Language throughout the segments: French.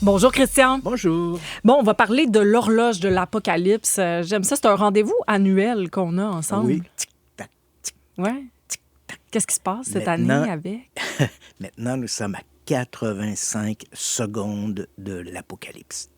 Bonjour Christian. Bonjour. Bon, on va parler de l'horloge de l'apocalypse. J'aime ça, c'est un rendez-vous annuel qu'on a ensemble. Oui, tic-tac, Ouais. tic-tac. Qu'est-ce qui se passe cette Maintenant- année avec? Maintenant, nous sommes à 85 secondes de l'apocalypse.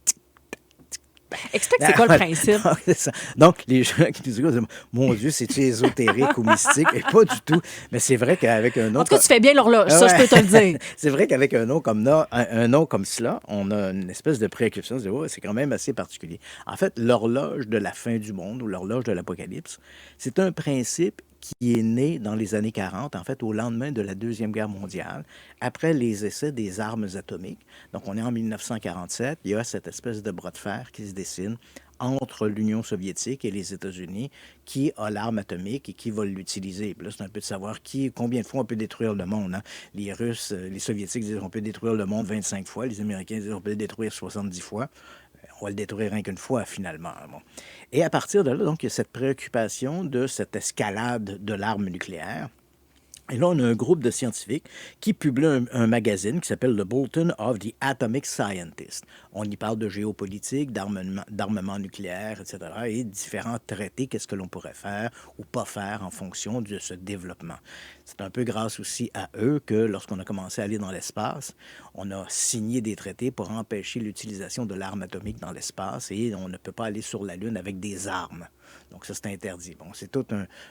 Explique c'est quoi le principe? Donc, c'est ça. Donc, les gens qui nous écoutent disent, mon Dieu, c'est-tu ésotérique ou mystique? Et pas du tout. Mais c'est vrai qu'avec un nom... En tout cas, tu fais bien l'horloge, ça, je Ouais. peux te le dire. C'est vrai qu'avec un nom comme un nom comme cela, on a une espèce de préoccupation. On se dit, ouais, c'est quand même assez particulier. En fait, l'horloge de la fin du monde ou l'horloge de l'apocalypse, c'est un principe qui est né dans les années 40, en fait, au lendemain de la Deuxième Guerre mondiale, après les essais des armes atomiques. Donc, on est en 1947. Il y a cette espèce de bras de fer qui se dessine entre l'Union soviétique et les États-Unis, qui a l'arme atomique et qui va l'utiliser. Puis là, c'est un peu de savoir combien de fois on peut détruire le monde. Hein? Les Russes, les Soviétiques disent qu'on peut détruire le monde 25 fois. Les Américains disent qu'on peut le détruire 70 fois. On va le détruire rien qu'une fois, finalement. Bon. Et à partir de là, donc, il y a cette préoccupation de cette escalade de l'arme nucléaire. Et là, on a un groupe de scientifiques qui publie un magazine qui s'appelle The Bulletin of the Atomic Scientist. On y parle de géopolitique, d'armement nucléaire, etc. et différents traités, qu'est-ce que l'on pourrait faire ou pas faire en fonction de ce développement. C'est un peu grâce aussi à eux que lorsqu'on a commencé à aller dans l'espace, on a signé des traités pour empêcher l'utilisation de l'arme atomique dans l'espace et on ne peut pas aller sur la Lune avec des armes. Donc ça, c'est interdit. Bon, c'est tout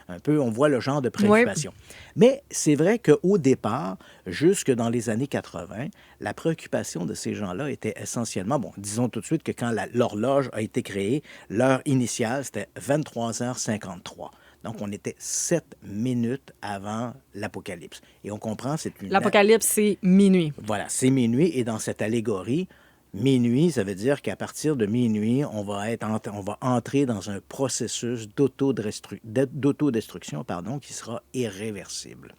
un peu, on voit le genre de préoccupation. Oui. Mais c'est vrai qu'au départ, jusque dans les années 80, la préoccupation de ces gens-là était essentiellement, bon, disons tout de suite que quand l'horloge a été créée, l'heure initiale, c'était 23h53. Donc, on était 7 minutes avant l'apocalypse. Et on comprend, c'est une... L'apocalypse, c'est minuit. Voilà, c'est minuit. Et dans cette allégorie, minuit, ça veut dire qu'à partir de minuit, on va entrer dans un processus d'autodestruction, qui sera irréversible.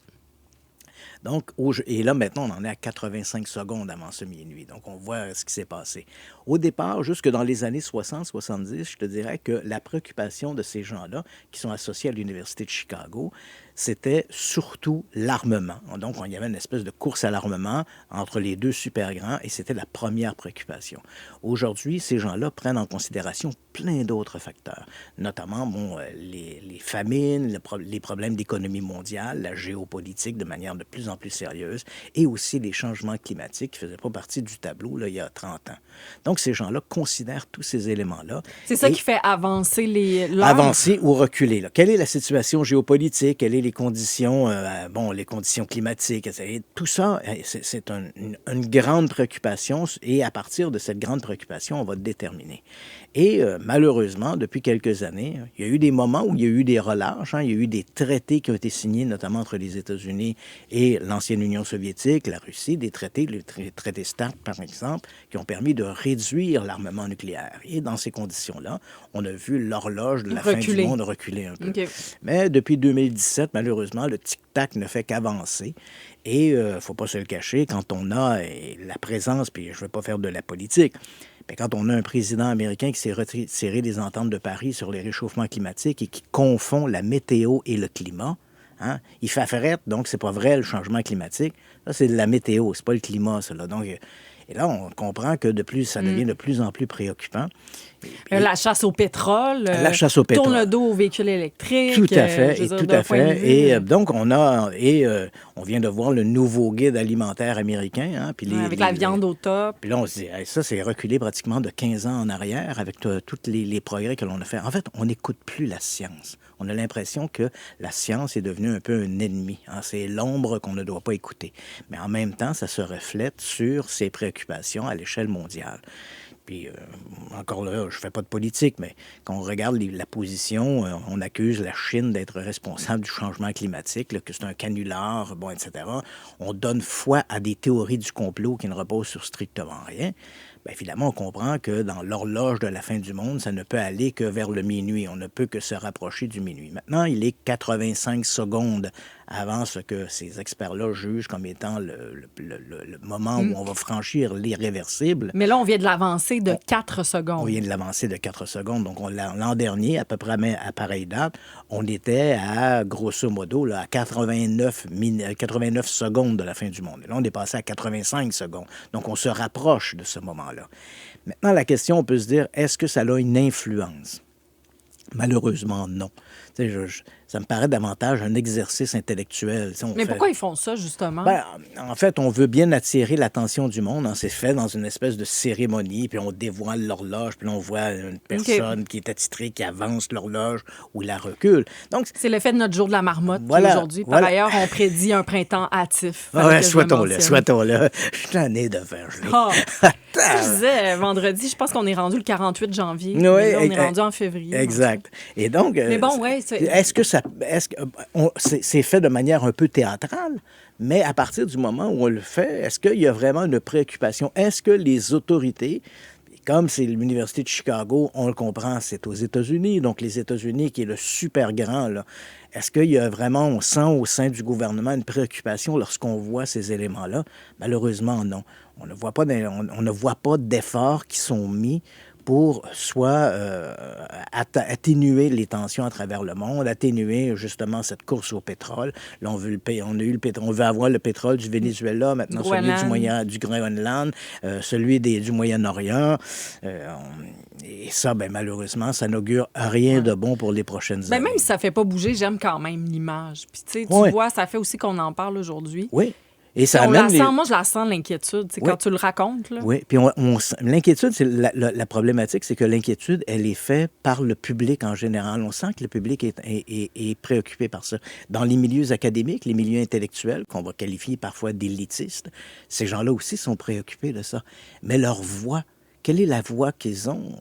Donc, et là, maintenant, on en est à 85 secondes avant ce minuit. Donc, on voit ce qui s'est passé. Au départ, jusque dans les années 60-70, je te dirais que la préoccupation de ces gens-là, qui sont associés à l'Université de Chicago, c'était surtout l'armement. Donc, il y avait une espèce de course à l'armement entre les deux super grands et c'était la première préoccupation. Aujourd'hui, ces gens-là prennent en considération plein d'autres facteurs, notamment les famines, les problèmes d'économie mondiale, la géopolitique de manière de plus en plus sérieuse et aussi les changements climatiques qui ne faisaient pas partie du tableau là, il y a 30 ans. Donc, ces gens-là considèrent tous ces éléments-là. C'est ça qui fait avancer l'heure? Avancer ou reculer. Là. Quelle est la situation géopolitique? Quelles sont les conditions, les conditions climatiques? Tout ça, c'est une grande préoccupation et à partir de cette grande préoccupation, on va déterminer. Et malheureusement, depuis quelques années, il y a eu des moments où il y a eu des relâches. Il y a eu des traités qui ont été signés, notamment entre les États-Unis et l'ancienne Union soviétique, la Russie, des traités, le traité START, par exemple, qui ont permis de réduire l'armement nucléaire. Et dans ces conditions-là, on a vu l'horloge de la fin du monde reculer un peu. Okay. Mais depuis 2017, malheureusement, le tic-tac ne fait qu'avancer. Et il ne faut pas se le cacher, quand on a la présence, puis je ne veux pas faire de la politique, mais quand on a un président américain qui s'est retiré des ententes de Paris sur les réchauffements climatiques et qui confond la météo et le climat, hein, il fait frette, donc c'est pas vrai le changement climatique. Ça, c'est de la météo, c'est pas le climat, ça. Là. Donc, et là, on comprend que ça devient de plus en plus préoccupant. Puis, la chasse au pétrole. La chasse au pétrole. Tourne le dos aux véhicules électriques. Tout à fait, tout à fait. Et donc, on vient de voir le nouveau guide alimentaire américain. Hein, puis avec la viande au top. Puis là, on se dit, ça, c'est reculé pratiquement de 15 ans en arrière avec tous les progrès que l'on a fait. En fait, on n'écoute plus la science. On a l'impression que la science est devenue un peu un ennemi. Hein, c'est l'ombre qu'on ne doit pas écouter. Mais en même temps, ça se reflète sur ses préoccupations à l'échelle mondiale. Puis, encore là, je ne fais pas de politique, mais quand on regarde la position, on accuse la Chine d'être responsable du changement climatique, là, que c'est un canular, etc. On donne foi à des théories du complot qui ne reposent sur strictement rien. Bien, évidemment, on comprend que dans l'horloge de la fin du monde, ça ne peut aller que vers le minuit. On ne peut que se rapprocher du minuit. Maintenant, il est 85 secondes avant ce que ces experts-là jugent comme étant le moment où on va franchir l'irréversible. Mais là, on vient de l'avancer. l'avancée de 4 On secondes. vient de l'avancer de 4 secondes. Donc, l'an dernier, à peu près à pareille date, on était à, grosso modo, là, à 89 secondes de la fin du monde. Et là, on est passé à 85 secondes. Donc, on se rapproche de ce moment-là. Maintenant, la question, on peut se dire, est-ce que ça a une influence? Malheureusement, non. Tu sais, ça me paraît davantage un exercice intellectuel. Tu sais, Mais pourquoi ils font ça, justement? Ben, en fait, on veut bien attirer l'attention du monde. Hein. C'est fait dans une espèce de cérémonie, puis on dévoile l'horloge, puis là, on voit une personne qui est attitrée, qui avance l'horloge ou la recule. Donc, C'est l'effet de notre jour de la marmotte qui est Voilà, aujourd'hui. Par voilà. ailleurs, on prédit un printemps hâtif. ouais, Fallait que je le souhaitons-le, mentionne. souhaitons-le. Je suis tanné de faire geler. Ah, je disais, vendredi, je pense qu'on est rendu le 48 janvier. Oui, Mais là, on est rendu en février. Exact. Et donc, Mais bon, ouais, est-ce que ça, c'est fait de manière un peu théâtrale, mais à partir du moment où on le fait, est-ce qu'il y a vraiment une préoccupation? Est-ce que les autorités, comme c'est l'Université de Chicago, on le comprend, c'est aux États-Unis, donc les États-Unis qui est le super grand, là, est-ce qu'il y a vraiment, on sent au sein du gouvernement une préoccupation lorsqu'on voit ces éléments-là? Malheureusement, non. On ne voit pas d'efforts qui sont mis pour soit atténuer les tensions à travers le monde, atténuer justement cette course au pétrole. Là, on veut on veut avoir le pétrole du Venezuela, maintenant celui du Groenland, celui du Moyen-Orient. Et ça, ben, malheureusement, ça n'augure rien de bon pour les prochaines années. Même si ça ne fait pas bouger, j'aime quand même l'image. Puis tu sais, vois, ça fait aussi qu'on en parle aujourd'hui. Oui. Et ça on amène la sent, moi, je la sens, l'inquiétude, quand tu le racontes. Là. Oui, puis l'inquiétude, c'est la problématique, c'est que l'inquiétude, elle est faite par le public en général. On sent que le public est préoccupé par ça. Dans les milieux académiques, les milieux intellectuels, qu'on va qualifier parfois d'élitistes, ces gens-là aussi sont préoccupés de ça. Mais leur voix, quelle est la voix qu'ils ont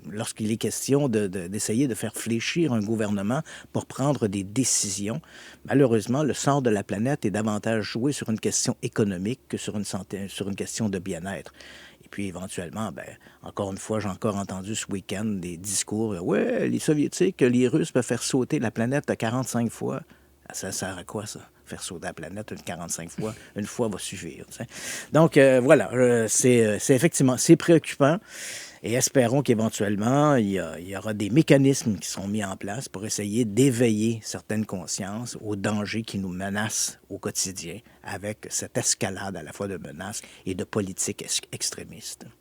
lorsqu'il est question d'essayer de faire fléchir un gouvernement pour prendre des décisions? Malheureusement, le sort de la planète est davantage joué sur une question économique que sur une question de bien-être. Et puis, éventuellement, ben, encore une fois, j'ai encore entendu ce week-end des discours. Ouais, les Soviétiques, les Russes peuvent faire sauter la planète 45 fois. Ça sert à quoi, ça? Faire sauter la planète 45 fois? Une fois va suffire. T'sais. Donc, voilà, c'est effectivement, c'est préoccupant. Et espérons qu'éventuellement, il y aura des mécanismes qui seront mis en place pour essayer d'éveiller certaines consciences aux dangers qui nous menacent au quotidien avec cette escalade à la fois de menaces et de politiques extrémistes.